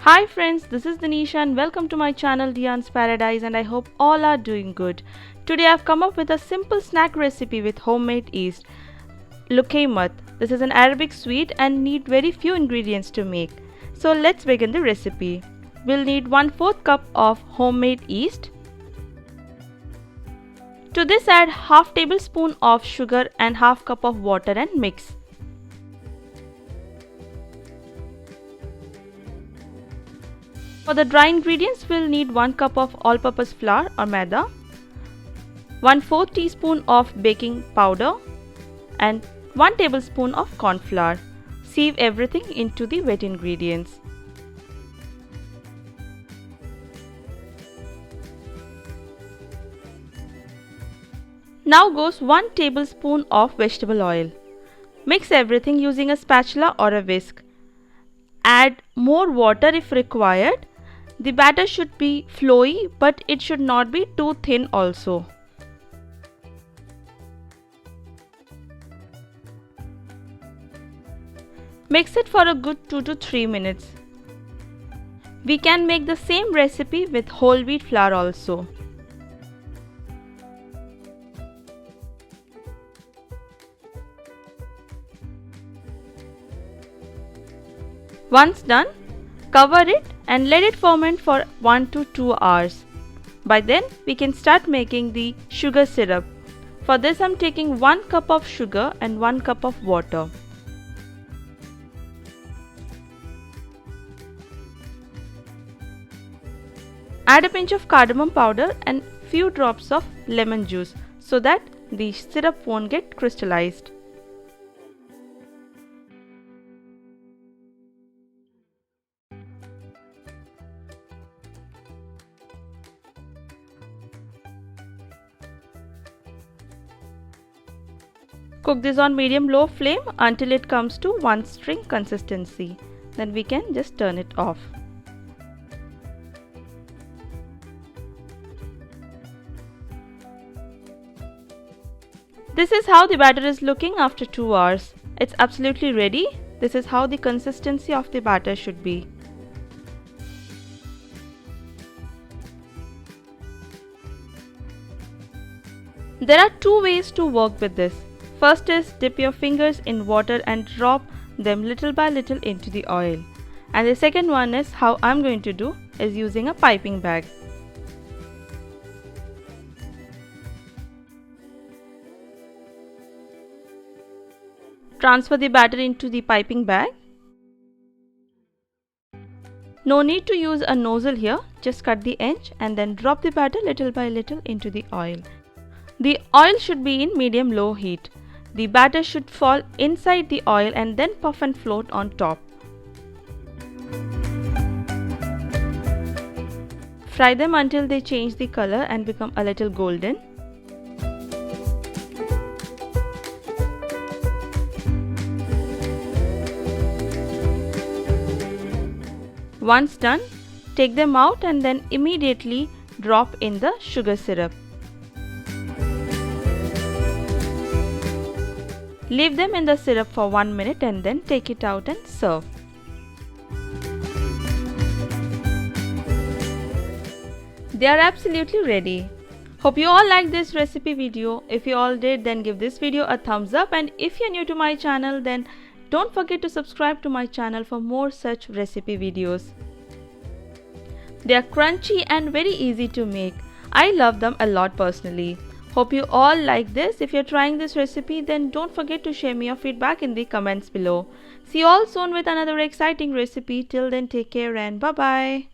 Hi friends, this is Danisha and welcome to my channel Dianzz Paradize, and I hope all are doing good. Today I've come up with a simple snack recipe with homemade yeast, Luqaimat. This is an Arabic sweet and need very few ingredients to make. So let's begin the recipe. We'll need 1/4 cup of homemade yeast. To this add half tablespoon of sugar and half cup of water and mix. For the dry ingredients, we'll need 1 cup of all-purpose flour or maida, 1/4 teaspoon of baking powder and 1 tablespoon of corn flour. Sieve everything into the wet ingredients. Now goes 1 tablespoon of vegetable oil. Mix everything using a spatula or a whisk. Add more water if required. The batter should be flowy, but it should not be too thin also. Mix it for a good 2 to 3 minutes. We can make the same recipe with whole wheat flour also. Once done, cover it and let it ferment for 1 to 2 hours. By then, we can start making the sugar syrup. For this, I'm taking 1 cup of sugar and 1 cup of water. Add a pinch of cardamom powder and few drops of lemon juice so that the syrup won't get crystallized. Cook this on medium-low flame until it comes to one string consistency. Then we can just turn it off. This is how the batter is looking after 2 hours. It's absolutely ready. This is how the consistency of the batter should be. There are 2 ways to work with this. First is dip your fingers in water and drop them little by little into the oil. And the second one is how I'm going to do is using a piping bag. Transfer the batter into the piping bag. No need to use a nozzle here, just cut the edge and then drop the batter little by little into the oil. The oil should be in medium-low heat. The batter should fall inside the oil and then puff and float on top. Fry them until they change the color and become a little golden. Once done, take them out and then immediately drop in the sugar syrup. Leave them in the syrup for 1 minute and then take it out and serve. They are absolutely ready. Hope you all liked this recipe video. If you all did, then give this video a thumbs up, and if you're new to my channel, then don't forget to subscribe to my channel for more such recipe videos. They are crunchy and very easy to make. I love them a lot personally. Hope you all like this. If you're trying this recipe, then don't forget to share me your feedback in the comments below. See you all soon with another exciting recipe. Till then, take care and bye-bye.